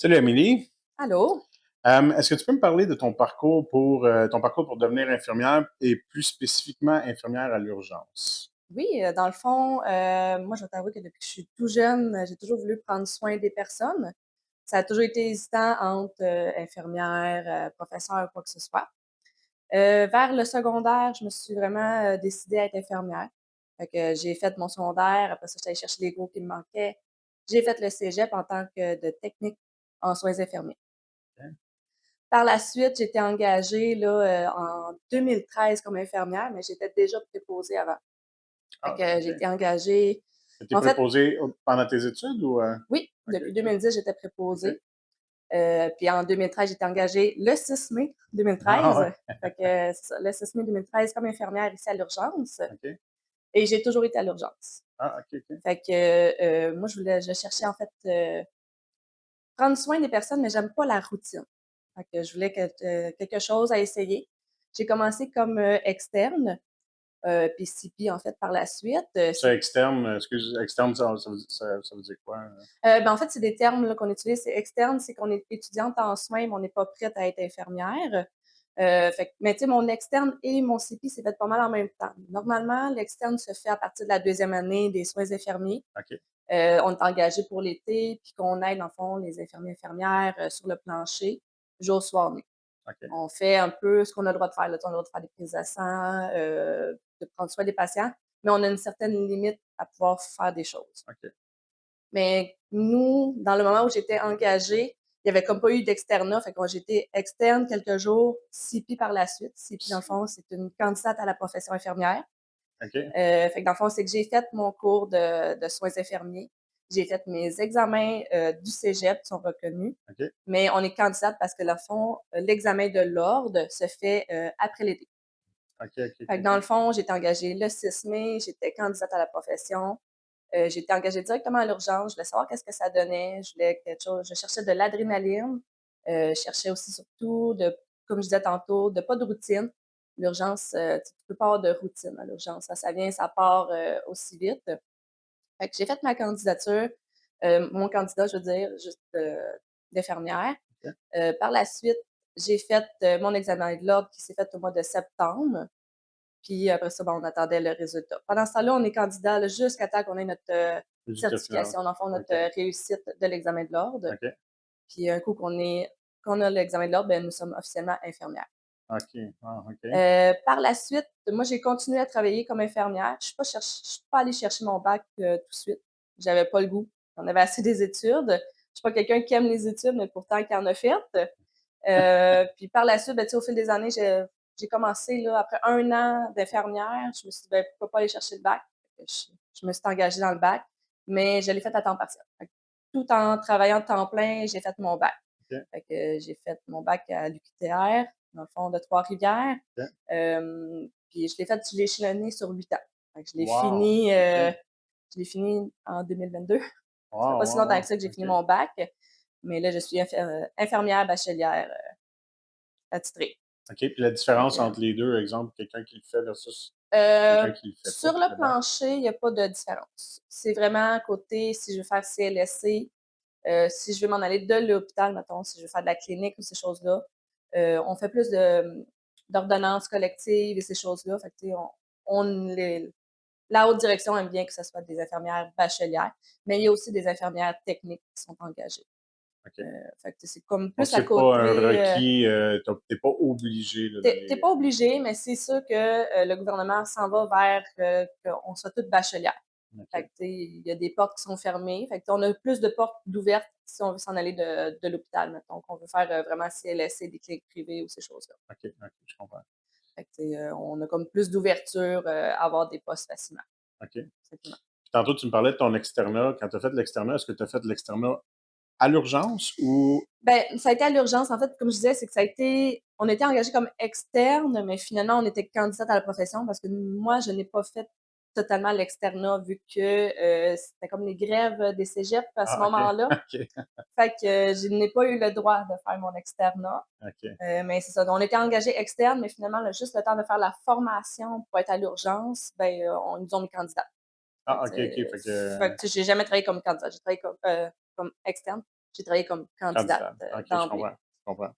Salut Amélie. Allô? Est-ce que tu peux me parler de ton parcours pour devenir infirmière et plus spécifiquement infirmière à l'urgence? Oui, dans le fond, moi, je vais t'avouer que depuis que je suis tout jeune, j'ai toujours voulu prendre soin des personnes. Ça a toujours été hésitant entre, infirmière, professeur, quoi que ce soit. Vers le secondaire, je me suis vraiment, décidée à être infirmière. Fait que j'ai fait mon secondaire, après ça, j'étais allée chercher les cours qui me manquaient. J'ai fait le cégep en tant que de technique en soins infirmiers. OK. Par la suite, j'ai été engagée là, en 2013 comme infirmière, mais j'étais déjà préposée avant. Fait Ah, que j'ai OK. été engagée Tu en fait, préposé pendant tes études ou oui, OK, depuis OK, 2010, j'étais OK. préposée. Puis en 2013, j'ai été engagée le 6 mai Ah 2013. ouais, Fait que c'est ça, le 6 mai 2013 comme infirmière ici à l'urgence OK. et j'ai toujours été à l'urgence. Ah, OK, OK. Fait que, moi je cherchais en fait, prendre soin des personnes, mais j'aime pas la routine. Fait que je voulais quelque chose à essayer. J'ai commencé comme, externe, puis CP en fait par la suite, Ça externe, excuse, externe, ça veut dire quoi? Ben, en fait, c'est des termes là, qu'on utilise. C'est externe, c'est qu'on est étudiante en soins, mais on n'est pas prête à être infirmière. Fait que, mais tu sais, mon externe et mon CP, c'est fait pas mal en même temps. Normalement, l'externe se fait à partir de la deuxième année des soins infirmiers. OK, On est engagé pour l'été, puis qu'on aide, en fond, les infirmiers infirmières sur le plancher, jour, soir, nuit. OK, On fait un peu ce qu'on a le droit de faire. Là. On a le droit de faire des prises de sang, de prendre soin des patients, mais on a une certaine limite à pouvoir faire des choses. OK. Mais nous, dans le moment où j'étais engagée, il y avait comme pas eu d'externat, fait que moi, j'étais externe quelques jours, CP par la suite. CP, dans le fond, c'est une candidate à la profession infirmière. OK, Fait que dans le fond, c'est que j'ai fait mon cours de soins infirmiers. J'ai fait mes examens du cégep qui sont reconnus, OK, mais on est candidate parce que, dans le fond, l'examen de l'ordre se fait après l'été. OK, OK, OK, Fait que dans OK. le fond, j'étais engagée le 6 mai, j'étais candidate à la profession. J'ai été engagée directement à l'urgence. Je voulais savoir qu'est-ce que ça donnait. Je voulais quelque chose. Je cherchais de l'adrénaline. Je cherchais aussi surtout de, comme je disais tantôt, de pas de routine. L'urgence, tu peux pas avoir de routine à l'urgence. Ça vient, ça part aussi vite. Fait que j'ai fait ma candidature, mon candidat, je veux dire, juste d'infirmière. OK. Par la suite, j'ai fait mon examen de l'ordre qui s'est fait au mois de septembre. Puis après ça, ben, on attendait le résultat. Pendant ce temps-là, on est candidat là, jusqu'à temps qu'on ait notre Résultat final. certification, dans le fond, notre OK, réussite de l'examen de l'ordre. OK, Puis un coup qu'on a l'examen de l'ordre, ben, nous sommes officiellement infirmières. OK. Ah, OK. Par la suite, moi, j'ai continué à travailler comme infirmière. Je suis pas allée chercher mon bac tout de suite. J'avais pas le goût. J'en avais assez des études. Je suis pas quelqu'un qui aime les études, mais pourtant qui en a fait. Puis par la suite, ben, tu sais, au fil des années, j'ai commencé, là, après 1 an d'infirmière, je me suis dit, ben, pourquoi pas aller chercher le bac? Fait que je me suis engagée dans le bac, mais je l'ai fait à temps partiel. Fait que tout en travaillant de temps plein, j'ai fait mon bac. OK, Fait que j'ai fait mon bac à l'UQTR, dans le fond de Trois-Rivières. OK. Puis je l'ai échelonné sur 8 ans. Fait que Wow, OK. je l'ai fini en 2022. Ça fait Wow, pas si wow, longtemps wow. que ça que j'ai fini OK. mon bac, mais là, je suis infirmière bachelière attitrée. OK. Puis la Fait différence que, entre les deux, exemple, quelqu'un qui le fait versus euh, quelqu'un qui le fait pas, sur le le bac. plancher, il n'y a pas de différence. C'est vraiment côté si je veux faire CLSC, si je veux m'en aller de l'hôpital, mettons, si je veux faire de la clinique ou ces choses-là, on fait plus d'ordonnances collectives et ces choses-là. Fait que, tu sais, la haute direction aime bien que ce soit des infirmières bachelières, mais il y a aussi des infirmières techniques qui sont engagées. OK. Fait que c'est comme Donc, plus à c'est pas un côté. requis, t'es pas obligé là, T'es d'aller. pas obligé, mais c'est sûr que le gouvernement s'en va vers qu'on soit toutes bachelières. Fait OK. que, tu sais, il y a des portes qui sont fermées. Fait que, on a plus de portes d'ouvertes si on veut s'en aller de l'hôpital, mettons, qu'on veut faire vraiment CLSC, des cliniques privées ou ces choses-là. OK, OK, je comprends. Fait que, tu sais, on a comme plus d'ouverture à avoir des postes facilement. OK. Puis Simplement. tantôt, tu me parlais de ton externat. Quand tu as fait l'externat, est-ce que tu as fait l'externat à l'urgence ou. Ben, ça a été à l'urgence. En fait, comme je disais, c'est que on était engagé comme externe, mais finalement, on était candidate à la profession parce que moi, je n'ai pas fait totalement l'externat vu que c'était comme les grèves des cégeps à ce Ah, OK, moment-là. OK, Fait que je n'ai pas eu le droit de faire mon externat. OK. Mais c'est ça. On était engagé externe, mais finalement, juste le temps de faire la formation pour être à l'urgence, ben, ils nous ont mis candidat. Fait Ah, que, OK, OK. Fait que. fait que, tu sais, j'ai jamais travaillé comme candidat. J'ai travaillé comme externe. j'ai travaillé comme candidate Candidat. OK, je d'emblée. comprends, je comprends.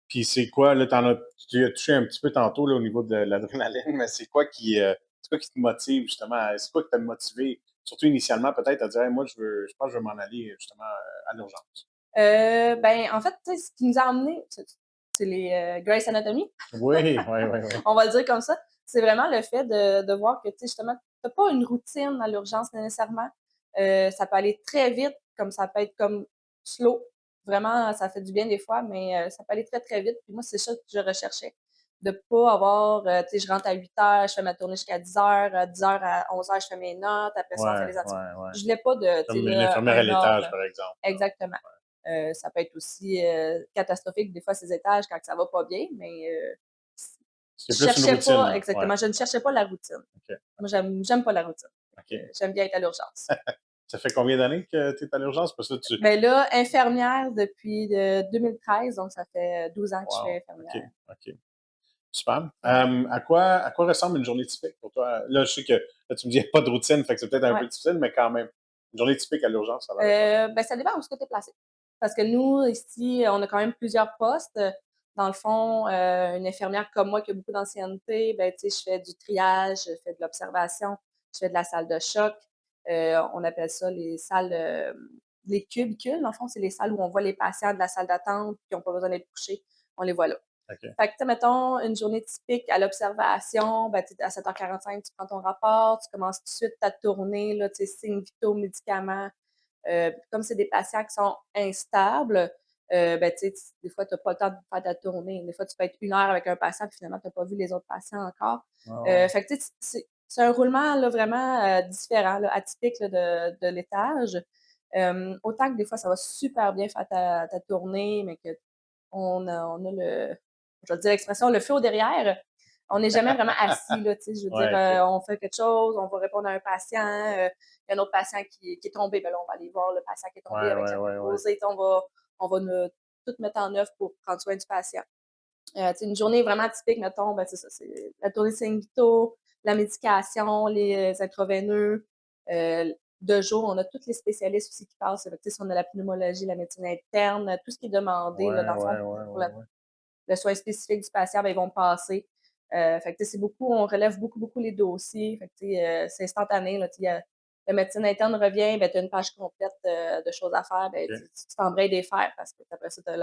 Puis c'est quoi, là, tu as touché un petit peu tantôt, là, au niveau de l'adrénaline, mais c'est quoi qui te motive, justement? C'est quoi qui t'a motivé, surtout initialement, peut-être, à dire: «Hey, moi, je pense que je vais m'en aller, justement, à l'urgence»? Ben, en fait, tu sais, ce qui nous a amenés, c'est les, Grey's Anatomy, Oui, oui, oui, oui. on va le dire comme ça. C'est vraiment le fait de voir que, tu sais, justement, tu pas une routine à l'urgence nécessairement. Ça peut aller très vite, comme ça peut être comme slow. Vraiment, ça fait du bien des fois, mais ça peut aller très, très vite. Puis moi, c'est ça que je recherchais, de pas avoir, tu sais, je rentre à 8 heures, je fais ma tournée jusqu'à 10 heures, 10 heures à 11 heures, je fais mes notes, après ça, on fait Ouais, les activités. ouais, ouais. Je voulais pas de, tu sais, Comme là, l'infirmière à un l'étage, ordre. par exemple, là. Exactement. Ça peut être aussi, catastrophique des fois ces étages quand ça va pas bien, mais C'est je plus une cherchais routine, pas là. Ouais, exactement, je ne cherchais pas la routine. OK, Moi, OK, j'aime pas la routine. Fait OK. que j'aime bien être à l'urgence. Ça fait combien d'années que tu es à l'urgence? Parce que tu Mais là, infirmière depuis, 2013, donc ça fait 12 ans que je suis wow, OK, infirmière. OK. Super. Ouais. À quoi ressemble une journée typique pour toi? Là, je sais que là, tu me dis qu'il n'y a pas de routine, fait que c'est peut-être un peu Ouais. difficile, mais quand même. Une journée typique à l'urgence, ça a l'air de quoi? Ben, ça dépend où est-ce que tu es placé. Parce que nous, ici, on a quand même plusieurs postes. Dans le fond, une infirmière comme moi qui a beaucoup d'ancienneté, ben, tu sais, je fais du triage, je fais de l'observation, je fais de la salle de choc. On appelle ça les salles, les cubicules. Dans le fond, c'est les salles où on voit les patients de la salle d'attente qui n'ont pas besoin d'être couchés. On les voit là. OK. Fait que, tu sais, mettons, une journée typique à l'observation, ben, tu sais, à 7h45, tu prends ton rapport, tu commences tout de suite ta tournée, là, tu sais, signes vitaux, médicaments. Comme c'est des patients qui sont instables, ben, tu sais, des fois, tu as pas le temps de faire ta tournée. Des fois, tu peux être 1 heure avec un patient, puis finalement, tu as pas vu les autres patients encore. Ouais, ouais, ouais. Fait que, tu sais, c'est un roulement, là, vraiment, différent, là, atypique, là, de l'étage. Autant que des fois, ça va super bien faire ta tournée, mais qu'on a le je vais te dire l'expression, le feu au derrière. On n'est jamais vraiment assis, là, tu sais, je veux dire, Ouais, OK. on fait quelque chose, on va répondre à un patient, il y a un autre patient qui est tombé, ben là, on va aller voir le patient qui est tombé Ouais, avec ouais, la ouais, ouais. préposée, tu sais, on va tout mettre en œuvre pour prendre soin du patient. Tu sais, une journée vraiment typique, mettons, ben, c'est ça, c'est la tournée de signes vitaux, la médication, les intraveineux. De jour, on a tous les spécialistes aussi qui passent. Fait que, tu sais, si on a la pneumologie, la médecine interne, tout ce qui est demandé, là, Ouais, dans le fond, ouais, ouais, pour ouais, ouais. le soin spécifique du patient, ben, ils vont passer. Fait que, tu sais, c'est beaucoup, on relève beaucoup, beaucoup les dossiers. Fait que, tu sais, c'est instantané, là, tu sais, le médecin interne revient, ben, tu as une page complète de choses à faire, ben, OK. tu t'embrayes des fers parce que après ça, tu as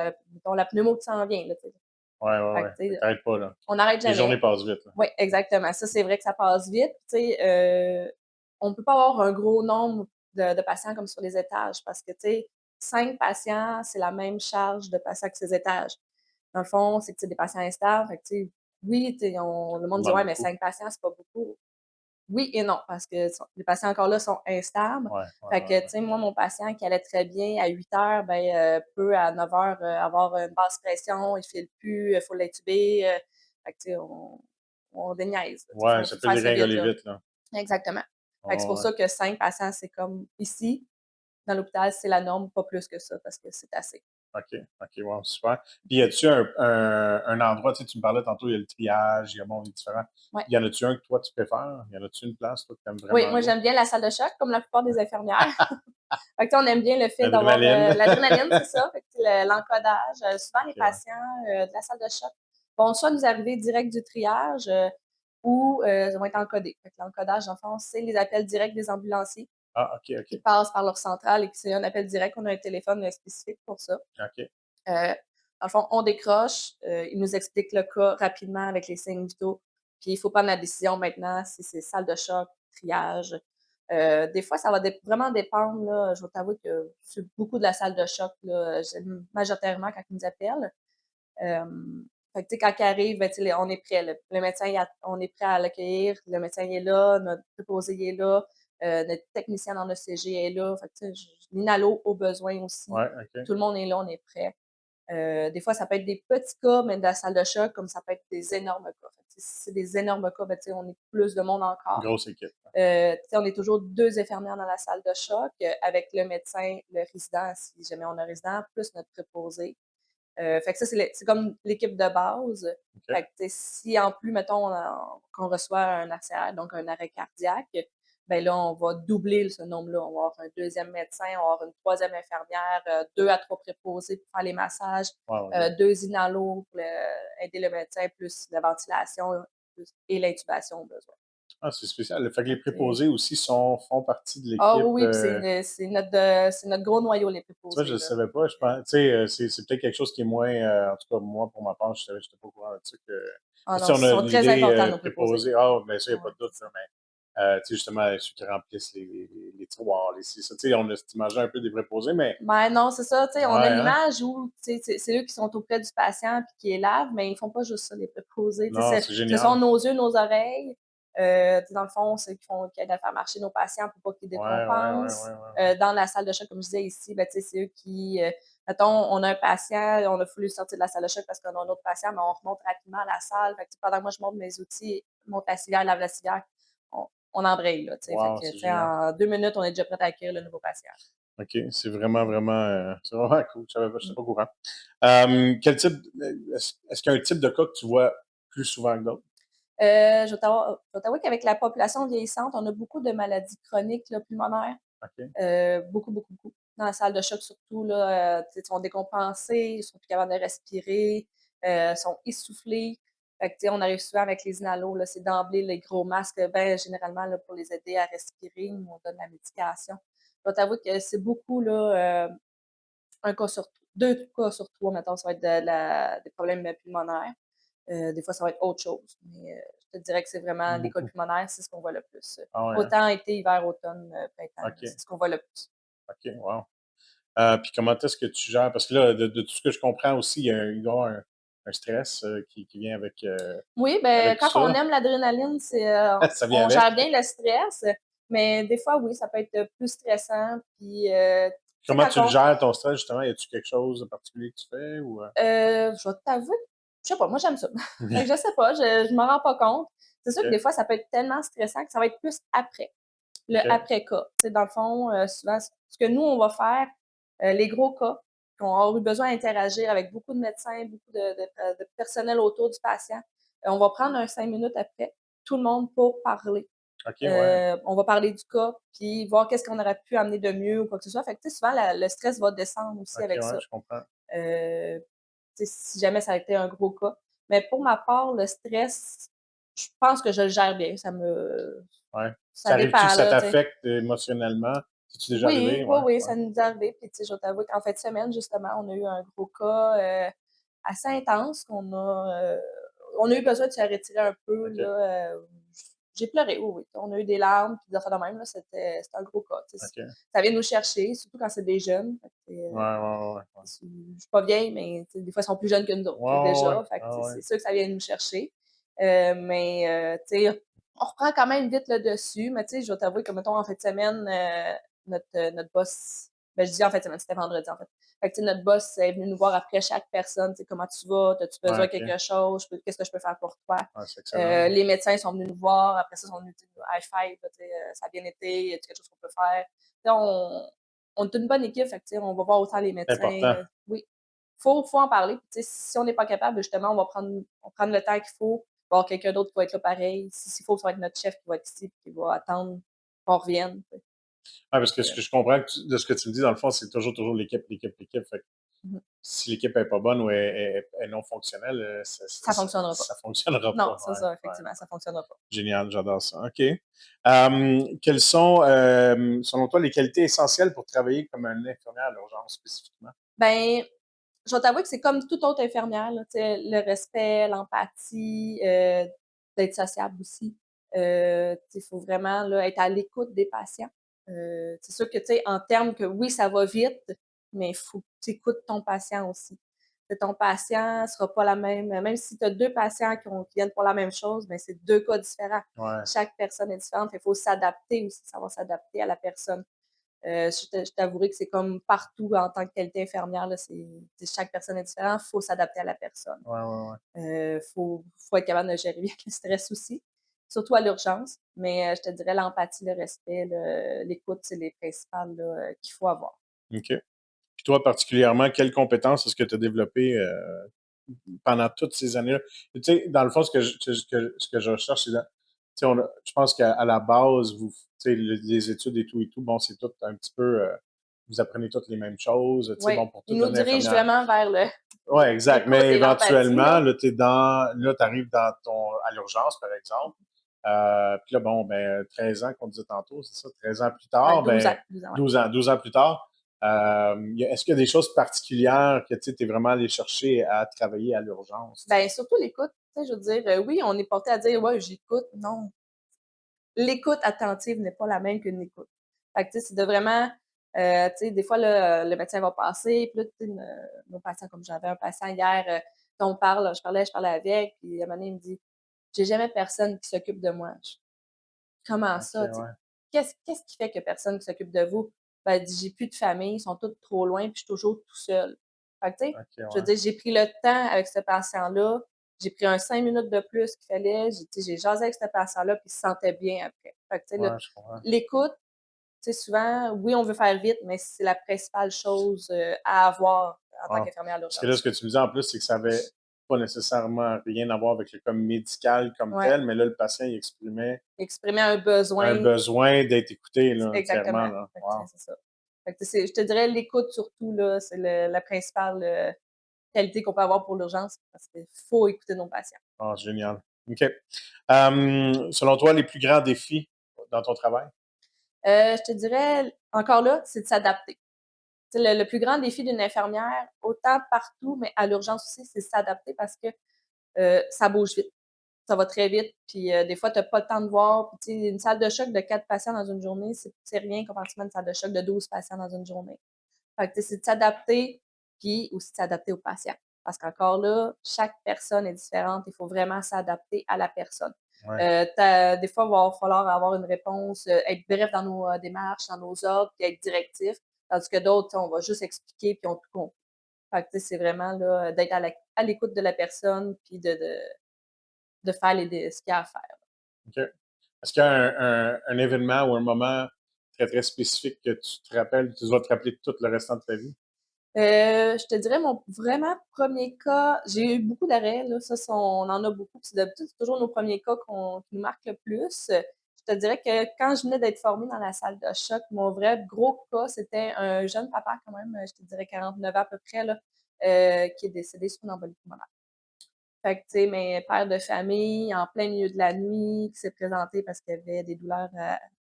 la pneumo qui s'en vient, là, tu sais. Ouais, ouais, Fait que, ouais. tu Fait que sais, tu pas, là. on n'arrête Les journées jamais. passent vite, là. Oui, exactement. Ça, c'est vrai que ça passe vite. Tu sais, on ne peut pas avoir un gros nombre de patients comme sur les étages parce que, tu sais, 5 patients, c'est la même charge de patients que ces étages. Dans le fond, c'est que c'est des patients instables. Fait que, tu sais, oui, tu sais, le Ça monde dit: demande «Ouais, mais beaucoup. 5 patients, c'est pas beaucoup». Oui et non, parce que les patients encore là sont instables. Ouais, ouais, Fait que, ouais, tu ouais. sais, moi, mon patient qui allait très bien à 8 heures, ben, peut à 9 heures avoir une basse pression, il file plus, il faut l'intuber. Fait que, tu sais, on déniaise, là, tu sais, Ouais, faut ça peut faire ça vite, dégringoler là. vite, là. Exactement. Ouais, Fait que c'est pour ouais. ça que 5 patients, c'est comme ici, dans l'hôpital, c'est la norme, pas plus que ça, parce que c'est assez. OK, OK, wow, super. Puis y a-tu un endroit, tu sais, tu me parlais tantôt, il y a le triage, il y a bon, il est différent. Ouais. Y en a-tu un que toi tu préfères? Y en a-tu une place, toi, que tu aimes Oui, vraiment moi, aller? j'aime bien la salle de choc, comme la plupart des infirmières. Fait que, tu sais, on aime bien le fait d'avoir, L'adrénaline. l'adrénaline, c'est ça, fait que, tu sais, l'encodage. Souvent, les OK, ouais. patients, de la salle de choc vont soit nous arriver direct du triage, ou, vont être encodés. Fait que l'encodage, dans le fond, c'est les appels directs des ambulanciers Ah, OK, qui OK. passent par leur centrale et que c'est un appel direct. On a un téléphone, spécifique pour ça. OK. Dans le fond, on décroche, ils nous expliquent le cas rapidement avec les signes vitaux, puis il faut prendre la décision maintenant si c'est salle de choc, triage. Des fois, ça va vraiment dépendre, là, je vais t'avouer que c'est beaucoup de la salle de choc, là, j'aime majoritairement quand ils nous appellent. Fait que, tu sais, quand ils arrivent, ben, tu sais, on est prêt, là. Le médecin, on est prêt à l'accueillir, le médecin il est là, notre préposé il est là, notre technicien dans le CG est là. Fait que, tu sais, l'inhalo au besoin aussi. Ouais, OK. Tout le monde est là, on est prêt. Des fois, ça peut être des petits cas, mais de la salle de choc, comme ça peut être des énormes cas. Fait que, si c'est des énormes cas, ben, tu sais, on est plus de monde Une encore. grosse équipe. Tu sais, on est toujours 2 infirmières dans la salle de choc, avec le médecin, le résident, si jamais on a un résident, plus notre préposé. Fait que ça, c'est comme l'équipe de base. OK. Fait que, tu sais, si en plus, mettons, qu'on reçoit un ACR, donc un arrêt cardiaque, ben là, on va doubler ce nombre-là. On va avoir un deuxième médecin, on va avoir une troisième infirmière, 2 à 3 préposés pour faire les massages, Wow, OK. 2 inalos pour aider le médecin, plus la ventilation et l'intubation au besoin. Ah, c'est spécial. Fait que les C'est préposés aussi font partie de Ah l'équipe. oui, oui, puis c'est notre gros noyau, les Tu vois, je préposés, ne là. savais pas. Je pense, tu sais, c'est peut-être quelque chose qui est moins, en tout cas, moi, pour ma part, je n'étais pas au courant de ça. Ah Tu sais, non, on ils a sont très l'idée importants, nos préposés. préposée. Ah, bien sûr, il n'y a Ouais, pas de doute, c'est là, ça. mais tu sais, justement, ceux qui remplissent les tiroirs, les ci, ça. Tu sais, on a cette image un peu des préposés, mais Ben non, c'est ça, tu sais, on a ouais, hein? l'image où, tu sais, c'est eux qui sont auprès du patient puis qui est lavent, mais ils font pas juste ça, les préposés. Tu Non, sais, c'est ce sont génial. nos yeux, nos oreilles. Tu sais, dans le fond, c'est qui aident à faire marcher nos patients pour pas qu'ils Ouais, ouais, ouais, décompensent. ouais, ouais, ouais. Dans la salle de choc, comme je disais ici, ben, tu sais, c'est eux qui, mettons, on a un patient, on a voulu sortir de la salle de choc parce qu'on a un autre patient, mais on remonte rapidement à la salle. Fait que, tu sais, pendant que moi, je monte mes outils, monte la civière, lave la civière, on embraye, là, tu sais. Fait Wow, que, c'est tu sais, génial. en 2 minutes, on est déjà prêt à accueillir le nouveau patient. OK, c'est vraiment cool. Je n'étais Mm. pas au courant. Quel type, est-ce qu'il y a un type de cas que tu vois plus souvent que d'autres? Je vais t'avouer qu'avec la population vieillissante, on a beaucoup de maladies chroniques là, pulmonaires. OK, Beaucoup, beaucoup, beaucoup. Dans la salle de choc, surtout, là, tu sais, ils sont décompensés, ils sont plus capables de respirer, sont essoufflés. Fait que, tu sais, on arrive souvent avec les inalos, là, c'est d'emblée les gros masques, ben, généralement, là, pour les aider à respirer, nous, on donne la médication. Je vais t'avouer que c'est beaucoup, là, un cas sur 2 cas sur 3, mettons, ça va être des problèmes pulmonaires. Des fois, ça va être autre chose, mais je te dirais que c'est vraiment l'école beaucoup. pulmonaire, c'est ce qu'on voit le plus. Ah ouais, hein? Autant été, hiver, automne, printemps, là, c'est OK, ce qu'on voit le plus. OK, wow. Puis comment est-ce que tu gères? Parce que là, de tout ce que je comprends aussi, il doit y avoir un stress qui vient Oui, avec ben, tout quand on ça. aime l'adrénaline, Ça vient on avec. gère bien le stress, mais des fois, oui, ça peut être plus stressant. Puis, tu sais, Comment quand tu le on, gères, ton stress, justement? Y a-tu quelque chose de particulier que tu fais ou? je vais t'avouer, je sais pas, moi j'aime ça. Fait que je sais pas, je m'en rends pas compte. C'est sûr que OK, des fois, ça peut être tellement stressant que ça va être plus après. Le OK, après-cas. Tu sais, dans le fond, souvent, ce que nous, on va faire, les gros cas, qui ont avoir eu besoin d'interagir avec beaucoup de médecins, beaucoup de personnel autour du patient, on va prendre un 5 minutes après, tout le monde pour parler. OK, ouais. On va parler du cas, puis voir qu'est-ce qu'on aurait pu amener de mieux ou quoi que ce soit. Fait que, tu sais, souvent, le stress va descendre aussi OK, avec ouais, ça. je comprends. Euh, Tu sais, si jamais ça a été un gros cas. Mais pour ma part, le stress, je pense que je le gère bien. Ouais. Ça Ça arrive-tu que dépend, ça là, tu sais. t'affecte émotionnellement? C'est-tu déjà Oui, arrivé? oui, Ouais, oui, ouais. ça nous est arrivé. Puis, tu sais, je vais t'avouer qu'en fin de semaine, justement, on a eu un gros cas assez intense on a eu besoin de se retirer un peu, OK, là. J'ai pleuré, oui, oui. On a eu des larmes, puis des affaires de même, là. C'était un gros cas. Tu sais. OK. Ça vient nous chercher, surtout quand c'est des jeunes. Fait que, Ouais, ouais, ouais, ouais, ouais. je suis pas vieille, mais tu sais, des fois, ils sont plus jeunes que nous autres, Ouais, là, ouais, ouais. déjà. Fait que, Ah tu sais, ouais. c'est sûr que ça vient nous chercher. Mais, tu sais, on reprend quand même vite le dessus. Mais, tu sais, je vais t'avouer que, mettons, en fin de semaine, notre boss, ben, je dis en fin de semaine, c'était vendredi, en fait. Fait que, tu sais, notre boss est venu nous voir après chaque personne. Tu sais, comment tu vas? As-tu Ouais, besoin de OK. quelque chose? Qu'est-ce que je peux faire pour toi? Ouais, c'est excellent. Les médecins sont venus nous voir. Après ça, ils sont venus dire high five, là, tu sais, ça a bien été. Y a quelque chose qu'on peut faire? Tu sais, on est une bonne équipe. Fait que, tu sais, on va voir autant les C'est médecins. important. Oui, faut en parler. Puis, tu sais, si on n'est pas capable, justement, on prend le temps qu'il faut. Il va y avoir quelqu'un d'autre qui va être là pareil. S'il faut, ça va être notre chef qui va être ici et qui va attendre qu'on revienne. Tu sais. Ouais, parce que ce Euh, que je comprends de ce que tu me dis, dans le fond, c'est toujours l'équipe, l'équipe, l'équipe. Fait que mhm. si l'équipe est pas bonne ou est non fonctionnelle, Ça fonctionnera pas. ça fonctionnera pas. Non, c'est Ouais, ça, ouais. effectivement, ça fonctionnera pas. Génial, j'adore ça. OK. Quelles sont, selon toi, les qualités essentielles pour travailler comme un infirmière à l'urgence spécifiquement? Ben, je vais t'avouer que c'est comme toute autre infirmière, là, tu sais, le respect, l'empathie, d'être sociable aussi. Tu sais, il faut vraiment là, être à l'écoute des patients. C'est sûr que, tu sais, en termes que oui, ça va vite, mais il faut que tu écoutes ton patient aussi. Que ton patient sera pas la même si tu as 2 patients qui viennent pour la même chose, ben c'est 2 cas différents. Ouais, Chaque personne est différente, il faut s'adapter aussi, savoir s'adapter à la personne. Je t'avouerai que c'est comme partout en tant que qualité infirmière, là, chaque personne est différente, il faut s'adapter à la personne. ouais, ouais, ouais. Faut être capable de gérer bien le stress aussi, surtout à l'urgence. Mais je te dirais l'empathie, le respect, l'écoute, c'est les principales là, qu'il faut avoir. OK. Puis toi, particulièrement, quelles compétences est-ce que tu as développées pendant toutes ces années-là? Tu sais, dans le fond, ce que je recherche, c'est sais, je pense qu'à la base, tu sais, les études et tout, bon, c'est tout un petit peu, vous apprenez toutes les mêmes choses, tu sais, Oui, bon, pour il toutes nous devenir dirige infirmière. vraiment vers Ouais, exact. l'écoute Mais et l'empathie, éventuellement, là. là, t'arrives à l'urgence, par exemple. Puis là, bon, ben, 13 ans qu'on disait tantôt, c'est ça, 13 ans plus Ouais, tard, 12 ans, ben, 12 ans, ouais. 12 ans plus tard, est-ce qu'il y a des choses particulières que, tu sais, t'es vraiment allé chercher à travailler à l'urgence, tu sais? Ben, surtout l'écoute, tu sais, je veux dire, oui, on est porté à dire: «Ouais, j'écoute». Non, l'écoute attentive n'est pas la même qu'une écoute. Fait que, tu sais, c'est de vraiment, tu sais, des fois, là, le médecin va passer, puis là, tu sais, nos patients, comme j'avais un patient hier, on parle, je parlais avec, puis à un moment donné, il me dit: «J'ai jamais personne qui s'occupe de moi». Je «Comment OK, ça?» Tu sais? ouais. Qu'est-ce qui fait que personne qui s'occupe de vous? Ben, elle dit: «J'ai plus de famille, ils sont tous trop loin, puis je suis toujours tout seul». Fait que, tu sais, OK, je veux ouais. dire, j'ai pris le temps avec ce patient-là, j'ai pris un 5 minutes de plus qu'il fallait, tu sais, j'ai jasé avec ce patient-là, puis il se sentait bien après. Fait que, tu sais, Ouais, je comprends. l'écoute, tu sais, souvent, oui, on veut faire vite, mais c'est la principale chose, à avoir en tant Ah. qu'infirmière à Parce que là, ce l'urgence. que tu me dis en plus, c'est que ça avait pas nécessairement rien à voir avec le cas médical comme Ouais, tel, mais là, le patient, il exprimait exprimer un un besoin. besoin d'être écouté, là, entièrement, Exactement. là. Fait que, tu sais, Wow. c'est ça. Fait que, tu sais, je te dirais l'écoute surtout, là, c'est la principale, qualité qu'on peut avoir pour l'urgence parce qu'il faut écouter nos patients. Ah, génial. OK. Selon toi, les plus grands défis dans ton travail? Je te dirais, encore là, c'est de s'adapter. Tu sais, le plus grand défi d'une infirmière, autant partout, mais à l'urgence aussi, c'est s'adapter parce que, ça bouge vite. Ça va très vite, puis des fois, tu as pas le temps de voir. Puis, tu sais, une salle de choc de 4 patients dans une journée, c'est rien comparativement à une salle de choc de 12 patients dans une journée. Fait que, tu sais, c'est de s'adapter, puis aussi de s'adapter aux patients. Parce qu'encore là, chaque personne est différente. Il faut vraiment s'adapter à la personne. Ouais. Des fois, il va falloir avoir une réponse, être bref dans nos démarches, dans nos ordres, puis être directif. Tandis que d'autres, tu sais, on va juste expliquer, puis on tout compris. Fait que, tu sais, c'est vraiment là, d'être à l'écoute de la personne, puis de faire ce qu'il y a à faire. OK. Est-ce qu'il y a un événement ou un moment très, très spécifique que tu te rappelles, tu vas te rappeler tout le restant de ta vie? Je te dirais mon vraiment premier cas, j'ai eu beaucoup d'arrêts là, on en a beaucoup, puis d'habitude, c'est toujours nos premiers cas qui nous marquent le plus. Je te dirais que quand je venais d'être formée dans la salle de choc, mon vrai gros cas, c'était un jeune papa quand même, je te dirais 49 ans à peu près là, qui est décédé suite à une embolie pulmonaire. Fait que, tu sais, mais père de famille, en plein milieu de la nuit, qui s'est présenté parce qu'il avait des douleurs,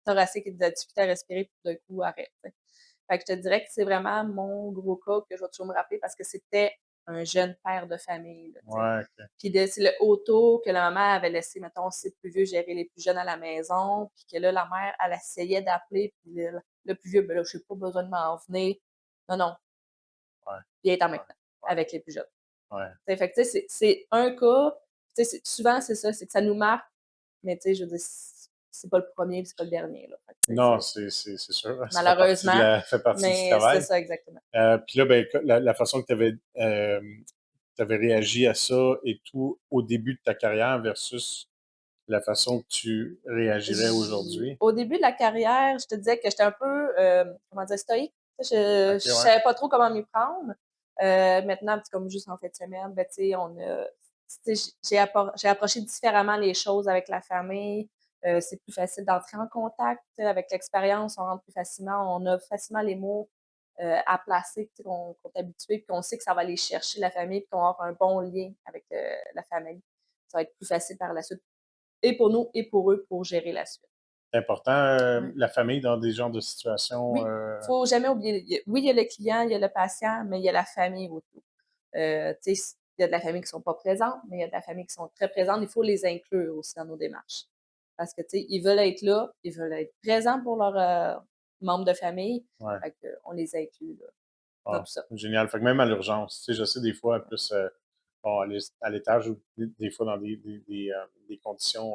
thoraciques et de la difficulté à respirer, puis d'un coup, arrête, tu sais. Fait que je te dirais que c'est vraiment mon gros cas que je vais toujours me rappeler parce que c'était un jeune père de famille, là, tu sais. Ouais, OK. Puis c'est le auto que la maman avait laissé, mettons, ses plus vieux gérer les plus jeunes à la maison, puis que là, la mère, elle essayait d'appeler, puis le plus vieux: «Ben là, j'ai pas besoin de m'en venir». Non, non, Ouais, viens-t'en ouais, maintenant, ouais, avec les plus jeunes. ouais. Tu sais, fait que, tu sais, c'est un cas, tu sais, souvent, c'est ça, c'est que ça nous marque, mais tu sais, je veux dire, c'est pas le premier puis c'est pas le dernier, là. Fait que, tu sais, Non, c'est c'est sûr, hein, malheureusement, ça fait partie du mais c'est travail. ça exactement. Puis là, ben, la façon que tu avais réagi à ça et tout au début de ta carrière versus la façon que tu réagirais aujourd'hui. Au début de la carrière, je te disais que j'étais un peu, comment dire? Stoïque. Tu sais, je OK, ouais. savais pas trop comment m'y prendre. Maintenant, c'est comme juste en fin de semaine, ben, tu sais, tu sais, j'ai approché différemment les choses avec la famille. C'est plus facile d'entrer en contact, tu sais, avec l'expérience, on rentre plus facilement, on a facilement les mots, à placer, tu sais, qu'on est habitué, puis qu'on sait que ça va aller chercher la famille, puis qu'on va avoir un bon lien avec, la famille. Ça va être plus facile par la suite et pour nous et pour eux, pour gérer la suite. C'est important, Ouais. la famille dans des genres de situations, Oui, faut jamais oublier, oui, il y a le client, il y a le patient, mais il y a la famille autour. Tu sais, il y a de la famille qui sont pas présentes, mais il y a de la famille qui sont très présentes. Il faut les inclure aussi dans nos démarches. Parce que, tu sais, ils veulent être là, ils veulent être présents pour leurs, membres de famille. ouais. Fait qu'on les inclut, là, dans Ah, tout ça. génial. Fait que même à l'urgence, tu sais, je sais des fois plus, bon, à l'étage ou des fois dans des conditions,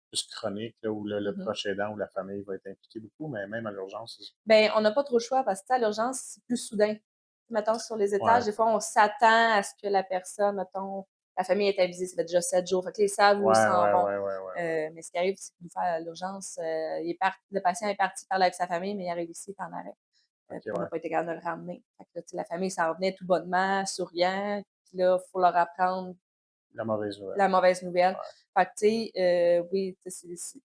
plus chroniques, là, où le Mmh. proche aidant ou la famille va être impliqué beaucoup, mais même à l'urgence, Ben, on n'a pas trop le choix parce que, tu sais, à l'urgence, c'est plus soudain. Mettons, sur les étages, ouais, des fois, on s'attend à ce que la personne, mettons, la famille est avisée, ça fait déjà 7 jours, fait que là, ils savent où ils ouais, s'en ouais, vont. ouais, ouais, ouais, ouais. Mais ce qui arrive, c'est qu'il nous fait à l'urgence, le patient est parti parler avec sa famille, mais il arrive ici, il est en arrêt. OK, Puis on n'a ouais. pas été capable de le ramener. Fait que là, tu sais, la famille s'en venait tout bonnement, souriant, puis là, il faut leur apprendre La mauvaise nouvelle. la mauvaise nouvelle. Ouais. Fait que, tu sais, oui, tu sais,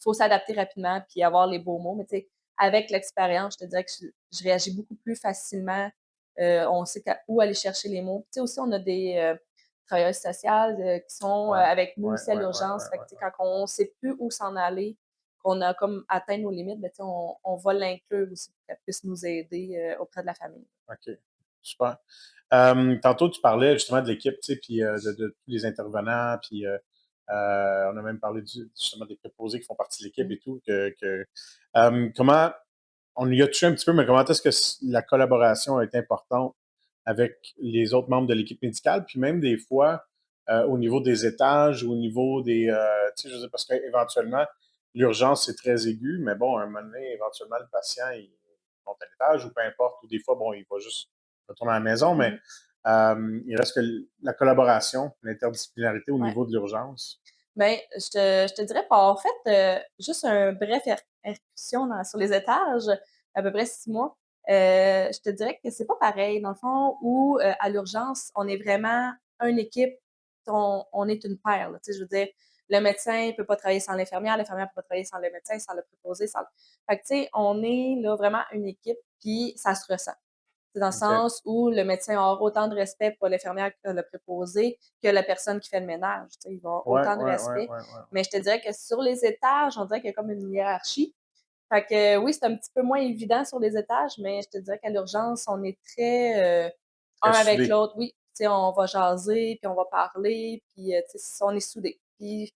faut s'adapter rapidement puis avoir les beaux mots. Mais tu sais, avec l'expérience, je te dirais que je réagis beaucoup plus facilement. On sait où aller chercher les mots. Tu sais, aussi, on a des travailleuses sociales qui sont Ouais. avec nous Ouais, aussi à ouais, ouais, l'urgence. ouais, Fait que, ouais, tu sais, ouais. quand on ne sait plus où s'en aller, qu'on a comme atteint nos limites, ben, tu sais, on va l'inclure aussi pour qu'elle puisse nous aider auprès de la famille. OK. Super. Tantôt, tu parlais justement de l'équipe, tu sais, puis de tous les intervenants, puis on a même parlé justement des préposés qui font partie de l'équipe Mm. et tout. Comment, on y a touché un petit peu, mais comment est-ce que la collaboration est importante avec les autres membres de l'équipe médicale, puis même des fois au niveau des étages, au niveau des, tu sais, je veux dire, parce qu'éventuellement, l'urgence, c'est très aigu, mais bon, à un moment donné, éventuellement, le patient, il monte à l'étage ou peu importe, ou des fois, bon, il va juste retourner à la maison, mais Mhm. il reste que la collaboration, l'interdisciplinarité au Ouais. niveau de l'urgence. Ben, je te dirais pas. En fait, juste un bref excursion sur les étages, à peu près 6 mois. Je te dirais que c'est pas pareil, dans le fond, où à l'urgence, on est vraiment une équipe, on est une paire. Là, tu sais, je veux dire, le médecin peut pas travailler sans l'infirmière peut pas travailler sans le médecin, sans le préposé, sans. Fait que tu sais, on est là vraiment une équipe, puis ça se ressent. C'est dans le OK. sens où le médecin va avoir autant de respect pour l'infirmière que le préposé que la personne qui fait le ménage. Tu sais, il va avoir Ouais, autant de ouais, ouais, respect. ouais, ouais. Mais je te dirais que sur les étages, on dirait qu'il y a comme une hiérarchie. Fait que oui, c'est un petit peu moins évident sur les étages, mais je te dirais qu'à l'urgence, on est très un Très avec soudé. l'autre. Oui, tu sais, on va jaser, puis on va parler, puis tu sais, on est soudés. Puis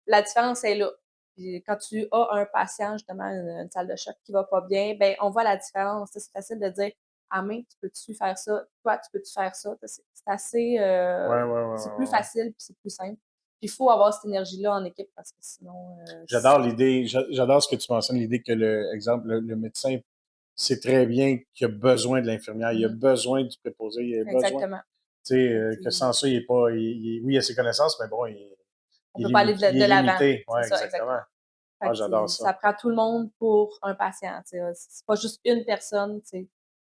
la différence est là. Puis quand tu as un patient, justement, une salle de choc qui va pas bien, ben on voit la différence. Tu sais, c'est facile de dire: «Ah main, tu peux-tu faire ça? Toi, tu peux-tu faire ça?» Tu sais, c'est assez, Ouais, ouais, ouais, c'est ouais, plus ouais. facile, puis c'est plus simple. Puis il faut avoir cette énergie-là en équipe parce que sinon, J'adore l'idée, j'adore ce que tu mentionnes, l'idée que le médecin sait très bien qu'il a besoin de l'infirmière, il a mmh besoin du préposé, il a besoin, exactement. tu sais, Fait que, que sans ça, il est pas, oui, il a ses connaissances, mais bon, on peut pas aller il de est l'avant. limité. C'est Ouais, ça, exactement. exactement. Fait Ah, que j'adore ça. ça prend tout le monde pour un patient, tu sais, c'est pas juste une personne, c'est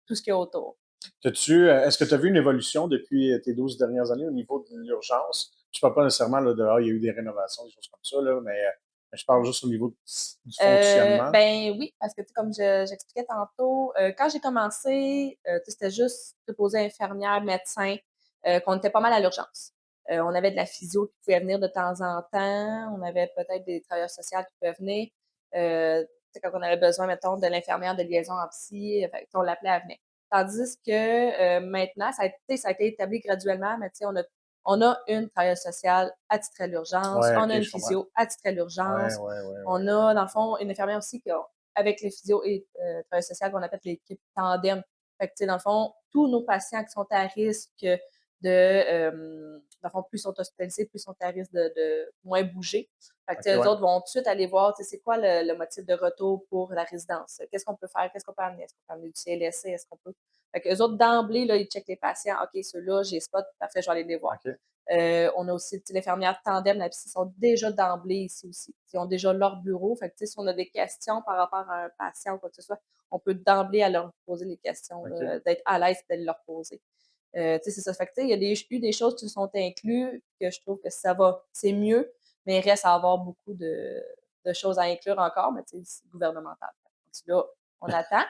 tout ce qu'il y a autour. Est-ce que tu as vu une évolution depuis tes 12 dernières années au niveau de l'urgence? Je parle pas nécessairement là, de, il y a eu des rénovations, des choses comme ça, là, mais je parle juste au niveau du fonctionnement. Ben oui, parce que tu sais, comme j'expliquais tantôt, quand j'ai commencé, tu sais, c'était juste préposé infirmière, médecin, qu'on était pas mal à l'urgence. On avait de la physio qui pouvait venir de temps en temps, on avait peut-être des travailleurs sociaux qui pouvaient venir. Tu sais, quand on avait besoin, mettons, de l'infirmière de liaison en psy, fait on l'appelait, elle venait. Tandis que, maintenant, ça a été établi graduellement, mais tu sais, on a une travailleuse sociale attitrée à l'urgence, Ouais, on a ok, une je comprends. physio attitrée à Ouais, l'urgence, ouais, ouais, ouais. on a, dans le fond, une infirmière aussi qui a, avec les physio et travail social, qu'on appelle l'équipe tandem. Fait que, tu sais, dans le fond, tous nos patients qui sont à risque dans le fond, plus ils sont hospitalisés, plus ils sont à risque de moins bouger. Fait que, tu Ok, sais, eux ouais. autres vont tout de suite aller voir, tu sais, c'est quoi le motif de retour pour la résidence. Qu'est-ce qu'on peut faire? Qu'est-ce qu'on peut amener? Est-ce qu'on peut amener du CLSC? Est-ce qu'on peut. Fait que eux autres, d'emblée, là, ils checkent les patients. OK, ceux-là, j'ai spot, parfait, je vais aller les voir. Ok, On a aussi l'infirmière tandem, là, ils sont déjà d'emblée ici aussi. Ils ont déjà leur bureau. Fait que, si on a des questions par rapport à un patient ou quoi que ce soit, on peut d'emblée à leur poser les questions, ok, là, d'être à l'aise de leur poser. C'est ça. Fait que, il y a eu des choses qui sont incluses que je trouve que ça va, c'est mieux, mais il reste à avoir beaucoup de choses à inclure encore, mais c'est gouvernemental. Là, on attend.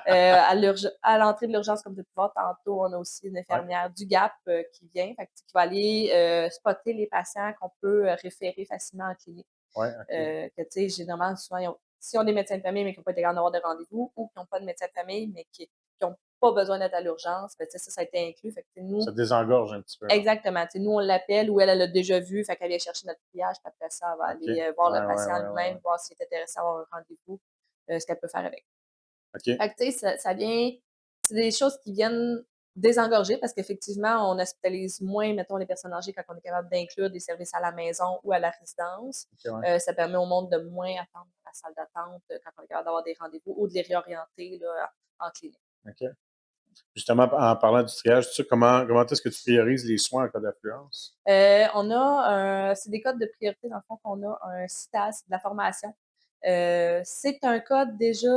À l'entrée de l'urgence, comme tu peux voir tantôt, on a aussi une ouais, infirmière du GAP qui vient, fait qui va aller spotter les patients qu'on peut référer facilement en clinique. ouais, ok, Que, tu sais, généralement, souvent, si on des médecins de famille, mais qui n'ont pas été capables d'avoir de rendez-vous, ou qui n'ont pas de médecin de famille, mais qui n'ont pas besoin d'être à l'urgence, ben, tu sais, ça a été inclus. Fait que, tu sais, ça nous, désengorge un petit peu, là. exactement, tu sais, nous, on l'appelle ou elle l'a déjà vu, fait qu'elle vient chercher notre triage, puis après ça, elle va Ok, aller ouais, voir le ouais, ouais, patient ouais, lui-même, ouais. voir s'il est intéressé à avoir un rendez-vous, ce qu'elle peut faire avec. Ok, Fait que, tu sais, ça vient, c'est des choses qui viennent désengorger parce qu'effectivement, on hospitalise moins, mettons, les personnes âgées quand on est capable d'inclure des services à la maison ou à la résidence. ok, ouais, Ça permet au monde de moins attendre dans la salle d'attente quand on est capable d'avoir des rendez-vous ou de les réorienter là, en clinique. ok. Justement, en parlant du triage, tu sais, comment est-ce que tu priorises les soins en cas d'affluence? On a c'est des codes de priorité, dans le fond, qu'on a un CITAS, de la formation. C'est un code déjà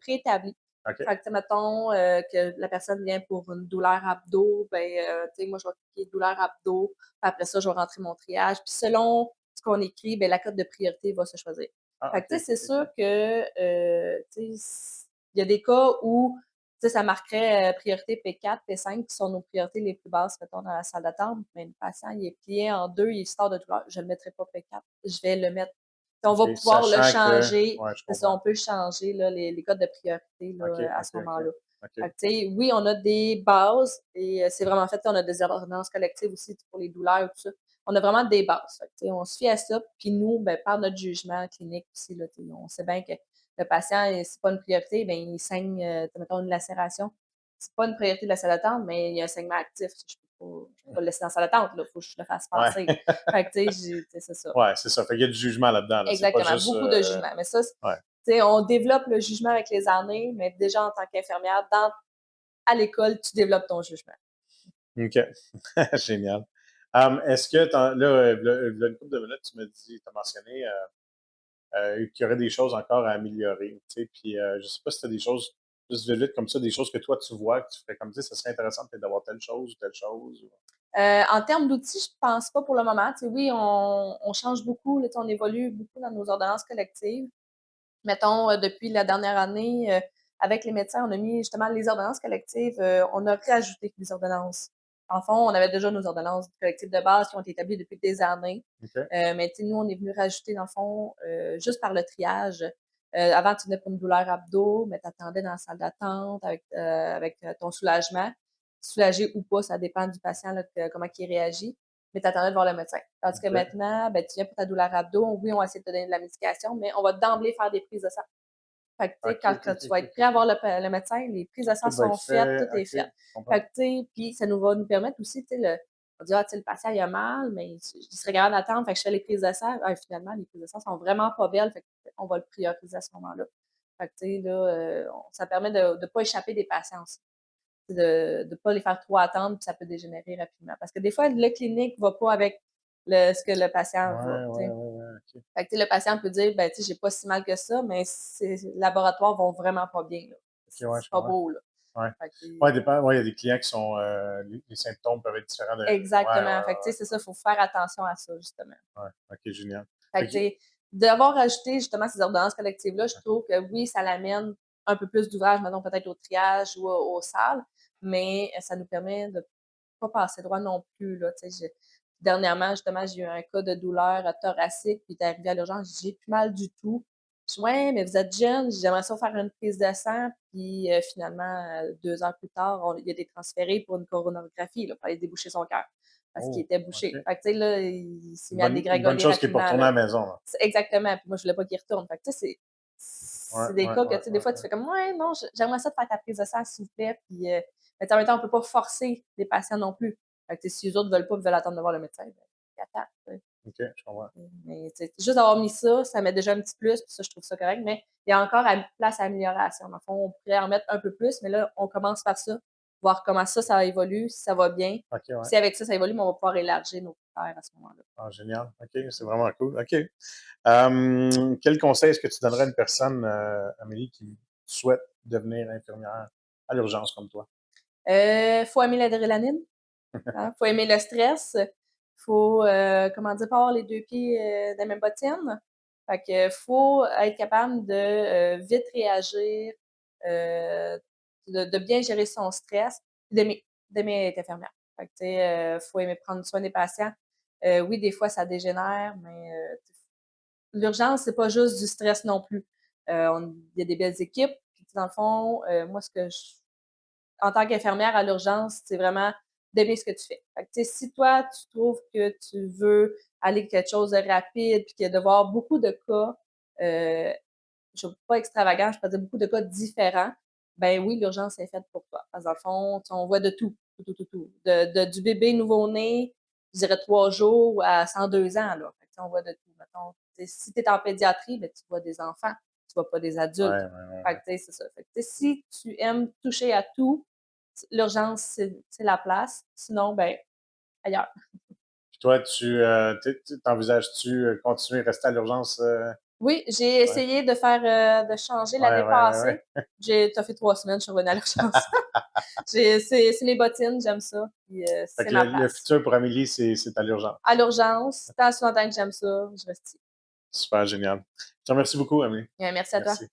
préétabli. OK. Fait que, tu sais, mettons, que la personne vient pour une douleur abdos, ben, tu sais, moi, je vais cliquer douleur abdos, puis après ça, je vais rentrer mon triage, puis selon ce qu'on écrit, ben, la cote de priorité va se choisir. Ah, Fait que, OK, tu sais, c'est OK, sûr OK. que, tu sais, il y a des cas où, tu sais, ça marquerait, priorité P4, P5 qui sont nos priorités les plus basses, mettons, dans la salle d'attente, mais le patient, il est plié en 2, il sort de douleur, je le mettrai pas P4, je vais le mettre, on va OK, pouvoir le sachant que changer, ouais, je c'est ça, comprends. on peut le changer, là, les codes de priorité, là, OK, à ce OK, OK. moment-là. Fait OK. que, tu sais, oui, on a des bases et c'est vraiment fait, on a des ordonnances collectives aussi pour les douleurs et tout ça. On a vraiment des bases. Fait que, tu sais, on se fie à ça. Puis nous, ben, par notre jugement clinique aussi, là, tu sais, on sait bien que le patient, c'est pas une priorité, ben, il saigne, mettons, une lacération. C'est pas une priorité de la salle d'attente, mais il y a un saignement actif. Je peux pas le laisser dans la salle d'attente, là. Faut que je le fasse Ouais. passer. Fait que, tu sais, c'est ça. Ouais, c'est ça. Fait qu'il y a du jugement là-dedans, là. C'est pas Exactement, juste, beaucoup de jugement. Mais ça, ouais. tu sais, on développe le jugement avec les années, mais déjà en tant qu'infirmière, à l'école, tu développes ton jugement. OK. Génial. Est-ce que là, v'là une couple de minutes, tu as mentionné, qu'il y aurait des choses encore à améliorer, tu sais, puis je sais pas si tu as des choses, juste vite, vite comme ça, des choses que toi tu vois, que tu ferais comme, tu sais, ça serait intéressant peut-être d'avoir telle chose ou telle chose. En termes d'outils, je pense pas pour le moment. Tu sais, oui, on change beaucoup, là, tu sais, on évolue beaucoup dans nos ordonnances collectives. Mettons, depuis la dernière année, avec les médecins, on a mis justement les ordonnances collectives, on a rajouté des ordonnances. En fond, on avait déjà nos ordonnances collectives de base qui ont été établies depuis des années. OK? Mais tu sais, nous, on est venu rajouter, dans le fond, juste par le triage. Avant, tu venais pour une douleur abdos, mais tu attendais dans la salle d'attente avec ton soulagement. Soulagé ou pas, ça dépend du patient, là, comment il réagit. Mais tu attendais de voir le médecin. Tandis que OK. maintenant, ben, tu viens pour ta douleur abdos. Oui, on va essayer de te donner de la médication, mais on va d'emblée faire des prises de sang. Fait que, tu sais, OK, quand OK, quand OK, tu vas OK, être OK, prêt à OK. voir le médecin, les prises de sang Tout va sont être faites, tout fait. est OK, fait. je comprends. Fait que, tu sais, puis ça nous va nous permettre aussi, tu sais, on dit, ah, tu sais, le patient, il a mal, mais il serait capable d'attendre, fait que je fais les prises de sang. Ah, finalement, les prises de sang sont vraiment pas belles, fait qu'on va le prioriser à ce moment-là. Fait que, tu sais, là, ça permet de ne pas échapper des patients aussi. De ne pas les faire trop attendre, puis ça peut dégénérer rapidement. Parce que des fois, le clinique ne va pas avec ce que le patient va. Ouais, Tu ouais, sais. ouais, ouais, OK. Fait que, tu sais, le patient peut dire, ben, tu sais, j'ai pas si mal que ça, mais les laboratoires vont vraiment pas bien, là. OK, ouais, C'est je pas comprends. beau, là. Ouais. Fait que, Ouais, dépend. Ouais, il y a des clients qui sont, les symptômes peuvent être différents de. Ouais, ouais, exactement. Fait que, tu sais, ouais, c'est ça, il faut faire attention à ça, justement. ouais. Ouais. OK, génial. Fait Fait que, que, tu sais, d'avoir ajouté justement ces ordonnances collectives-là, je ouais. trouve que oui, ça l'amène un peu plus d'ouvrage, maintenant peut-être au triage ou aux salles, mais ça nous permet de pas passer droit non plus, là, tu sais. Dernièrement, justement, j'ai eu un cas de douleur thoracique, puis il est arrivé à l'urgence, j'ai plus mal du tout. Je dis, ouais, mais vous êtes jeune, j'aimerais ça faire une prise de sang, puis finalement, 2 heures plus tard, il a été transféré pour une coronographie, là, pour aller déboucher son cœur, parce qu'il Oh, était OK. bouché. Fait que, tu sais, là, il s'est mis à Une bonne dégringoler chose qui est pour rapidement, retourner là. à la maison, là. Exactement, puis moi, je voulais pas qu'il retourne. Fait que, tu sais, Ouais, c'est des ouais, cas que, ouais, tu sais, des ouais, fois, tu ouais. fais comme, ouais, non, j'aimerais ça te faire ta prise de sang, s'il vous plaît, puis, mais en même temps, on peut pas forcer les patients non plus. Fait que, tu sais, si les autres veulent pas, ils veulent attendre de voir le médecin, ben, ils attendent, tu sais. OK, je comprends. Mais, tu sais, juste d'avoir mis ça met déjà un petit plus, puis ça, je trouve ça correct, mais il y a encore place à amélioration. Dans le fond, on pourrait en mettre un peu plus, mais là, on commence par ça, voir comment ça évolue, si ça va bien. OK, ouais. Si avec ça, ça évolue, mais on va pouvoir élargir nos critères à ce moment-là. Ah, génial. OK, c'est vraiment cool. OK. Quel conseil est-ce que tu donnerais à une personne, Amélie, qui souhaite devenir infirmière à l'urgence comme toi? Faut aimer l'adrénaline. Hein, faut aimer le stress. Faut, comment dire, pas avoir les 2 pieds, dans les mêmes bottines. Fait que faut être capable de, vite réagir, de bien gérer son stress, d'aimer être infirmière. Fait que, tu sais, faut aimer prendre soin des patients. Oui, des fois, ça dégénère, mais, l'urgence, c'est pas juste du stress non plus. Il y a des belles équipes, puis dans le fond, moi, ce que je en tant qu'infirmière à l'urgence, c'est vraiment d'aimer ce que tu fais. Fait que, tu sais, si toi, tu trouves que tu veux aller quelque chose de rapide, puis que de voir beaucoup de cas, euh, je ne pas extravagant, je peux dire beaucoup de cas différents, ben oui, l'urgence est faite pour toi. Parce que dans le fond, on voit de tout, tout, tout, tout, tout. Du bébé nouveau-né, je dirais 3 jours à 102 ans, là. Fait que, on voit de tout. Mettons, si tu es en pédiatrie, ben, tu vois des enfants, tu vois pas des Ouais, adultes. ouais, ouais, Fait ouais. que, c'est ça. Fait que, si tu aimes toucher à tout, l'urgence, c'est la place. Sinon, ben, ailleurs. Puis toi, tu t'envisages-tu continuer à rester à l'urgence? Oui, j'ai Ouais. essayé de changer Ouais, l'année ouais, passée. ouais. T'as fait 3 semaines, je suis revenue à l'urgence. C'est mes bottines, j'aime ça. Puis Fait c'est que ma le place. futur pour Amélie, c'est à l'urgence. À l'urgence, tant si longtemps que j'aime ça, je reste ici. Super génial. Je te remercie beaucoup, Amélie. Merci à toi. Merci.